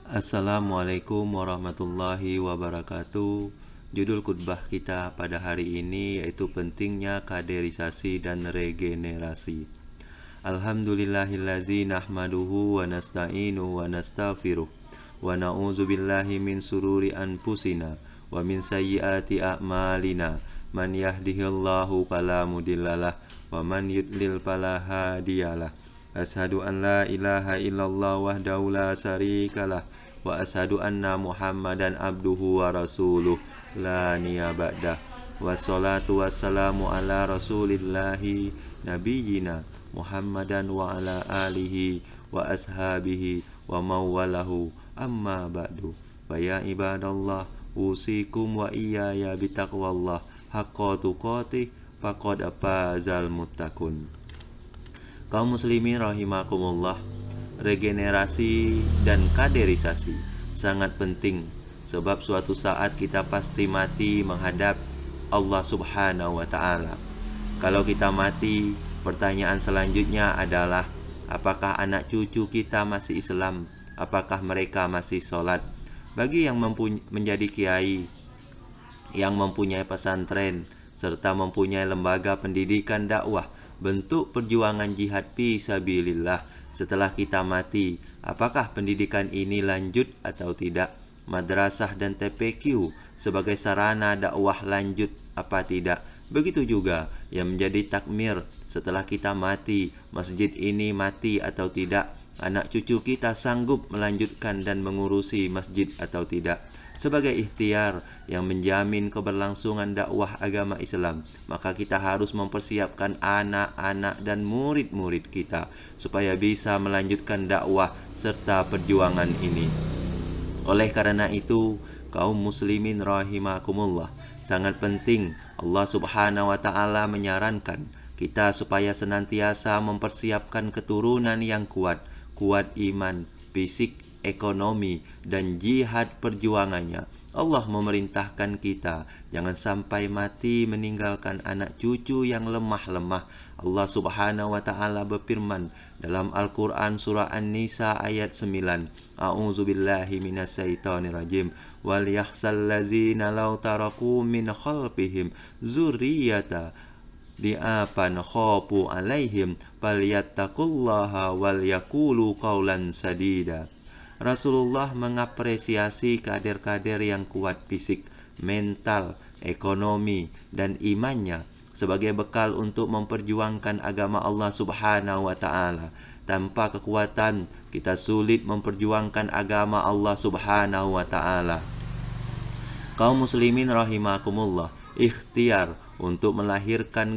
Assalamualaikum warahmatullahi wabarakatuh. Judul khutbah kita pada hari ini yaitu pentingnya kaderisasi dan regenerasi. Alhamdulillahillazi nahmaduhu wa nasta'inuhu wa nastaghfiruh wa na'udzubillahi min sururi anfusina wa min sayyiati a'malina. Man yahdihillahu fala mudhillalah wa man yudlil fala hadiyalah. Asyhadu an la ilaha illallah wahdahu la syarikalah wa asyhadu anna Muhammadan abduhu wa rasuluh la niyaba'dah. Wassalatu wassalamu ala rasulillahi nabiyyina Muhammadan wa ala alihi wa ashabihi wa mawalahu amma ba'du. Fa ya ibadallah usikum wa iyaya bitaqwallah haqqa tuqatih faqad fazal muttaqun. Kaum muslimin rahimakumullah, regenerasi dan kaderisasi sangat penting sebab suatu saat kita pasti mati menghadap Allah Subhanahu wa ta'ala. Kalau kita mati, pertanyaan selanjutnya adalah apakah anak cucu kita masih Islam? Apakah mereka masih sholat? Bagi yang menjadi kiai, yang mempunyai pesantren, serta mempunyai lembaga pendidikan dakwah, bentuk perjuangan jihad fi sabilillah setelah kita mati, apakah pendidikan ini lanjut atau tidak? Madrasah dan TPQ sebagai sarana dakwah lanjut apa tidak? Begitu juga yang menjadi takmir setelah kita mati, masjid ini mati atau tidak? Anak cucu kita sanggup melanjutkan dan mengurusi masjid atau tidak? Sebagai ikhtiar yang menjamin keberlangsungan dakwah agama Islam, maka kita harus mempersiapkan anak-anak dan murid-murid kita supaya bisa melanjutkan dakwah serta perjuangan ini. Oleh karena itu, kaum muslimin rahimakumullah, sangat penting Allah Subhanahu wa ta'ala menyarankan kita supaya senantiasa mempersiapkan keturunan yang kuat iman, fisik, ekonomi, dan jihad perjuangannya. Allah memerintahkan kita jangan sampai mati meninggalkan anak cucu yang lemah. Allah Subhanahu wa ta'ala berfirman dalam Al-Quran surah An-Nisa ayat 9, A'udzubillahi minasyaitonirrajim, wal yahsal ladzina law taraku min khalfihim zurriyata di'afan khafu alaihim falyattaqullaha wal yaqulu qaulan sadida. Rasulullah mengapresiasi kader-kader yang kuat fisik, mental, ekonomi, dan imannya sebagai bekal untuk memperjuangkan agama Allah Subhanahu wa ta'ala. Tanpa kekuatan, kita sulit memperjuangkan agama Allah Subhanahu wa ta'ala. Kaum muslimin rahimakumullah, ikhtiar untuk melahirkan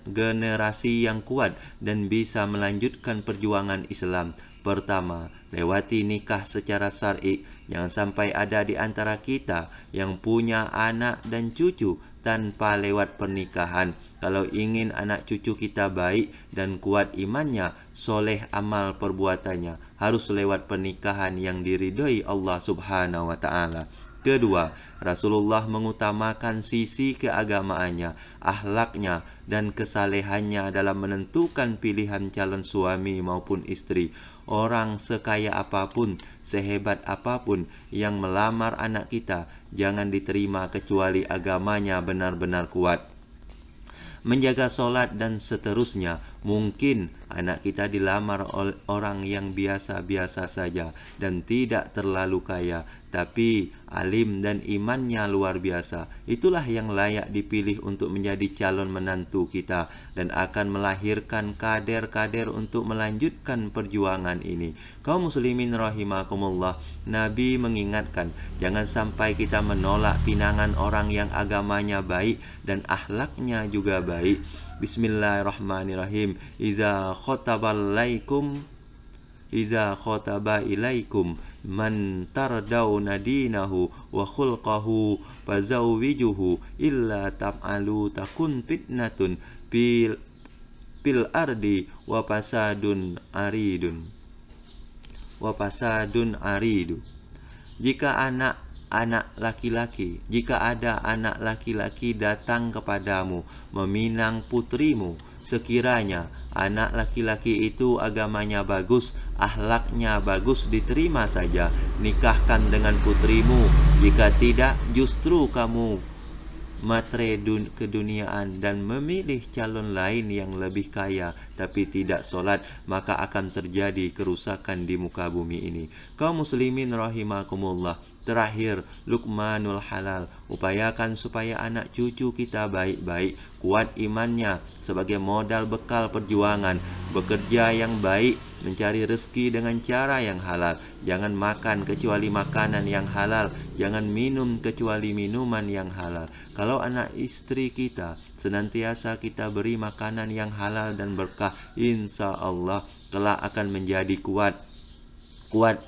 generasi yang kuat dan bisa melanjutkan perjuangan Islam. Pertama, lewati nikah secara syar'i. Jangan sampai ada di antara kita yang punya anak dan cucu tanpa lewat pernikahan. Kalau ingin anak cucu kita baik dan kuat imannya, soleh amal perbuatannya, harus lewat pernikahan yang diridhoi Allah Subhanahu wa ta'ala. Kedua, Rasulullah mengutamakan sisi keagamaannya, akhlaknya, dan kesalehannya dalam menentukan pilihan calon suami maupun istri. Orang sekaya apapun, sehebat apapun yang melamar anak kita, jangan diterima kecuali agamanya benar-benar kuat. Menjaga sholat dan seterusnya. Mungkin anak kita dilamar oleh orang yang biasa-biasa saja dan tidak terlalu kaya, tapi alim dan imannya luar biasa. Itulah yang layak dipilih untuk menjadi calon menantu kita dan akan melahirkan kader-kader untuk melanjutkan perjuangan ini. Kaum muslimin rahimakumullah, Nabi mengingatkan jangan sampai kita menolak pinangan orang yang agamanya baik dan akhlaknya juga baik. Bismillahirrahmanirrahim. Iza khotaba ilaikum man tardawna dinahu wa khulqahu fazawwijuhu illa taf'alu takun fitnatun fil ardi wa fasadun aridu. Jika anak anak laki-laki, jika ada anak laki-laki datang kepadamu meminang putrimu, sekiranya anak laki-laki itu agamanya bagus, akhlaknya bagus, diterima saja, nikahkan dengan putrimu. Jika tidak, justru kamu matre keduniaan dan memilih calon lain yang lebih kaya tapi tidak solat, maka akan terjadi kerusakan di muka bumi ini. Kaum muslimin rahimakumullah, terakhir, Luqmanul halal. Upayakan supaya anak cucu kita baik-baik, kuat imannya sebagai modal bekal perjuangan, bekerja yang baik, mencari rezeki dengan cara yang halal. Jangan makan kecuali makanan yang halal, jangan minum kecuali minuman yang halal. Kalau anak istri kita senantiasa kita beri makanan yang halal dan berkah, insya Allah kelak akan menjadi kuat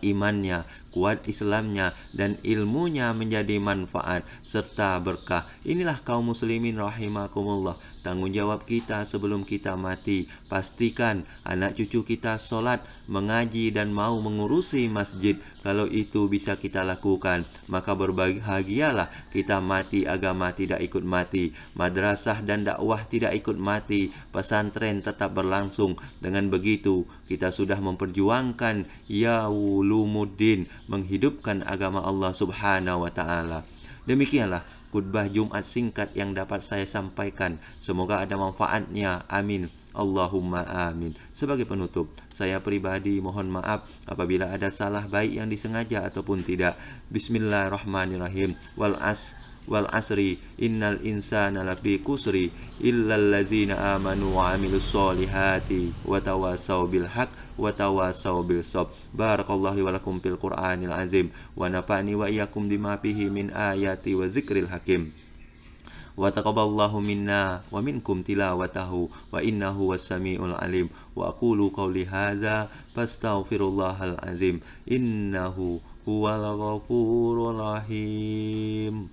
imannya, kuat Islamnya, dan ilmunya menjadi manfaat serta berkah. Inilah kaum muslimin rahimakumullah, tanggung jawab kita sebelum kita mati. Pastikan anak cucu kita sholat, mengaji, dan mau mengurusi masjid. Kalau itu bisa kita lakukan, maka berbahagialah kita mati, agama tidak ikut mati, madrasah dan dakwah tidak ikut mati, pesantren tetap berlangsung. Dengan begitu kita sudah memperjuangkan ya ulumuddin, menghidupkan agama Allah subhanahu wa ta'ala. Demikianlah khutbah Jumat singkat yang dapat saya sampaikan. Semoga ada manfaatnya. Amin. Allahumma amin. Sebagai penutup, saya pribadi mohon maaf apabila ada salah baik yang disengaja ataupun tidak. Bismillahirrahmanirrahim. Wal asri innal insana lafi kusri illal ladzina amanu wa amilus solihati wa tawasaw bil haq wa tawasaw bil sabr. Barakallahu li wa lakum fil Qur'anil azim wa nafa'ni wa iyyakum bima fihi min ayati wa zikril hakim. Wa taqabbalallahu minna wa minkum tilawatahu wa innahu was-sami'ul alim. Wa aqulu qawli hadza fastaghfirullahal azim innahu huwal ghafurur rahim.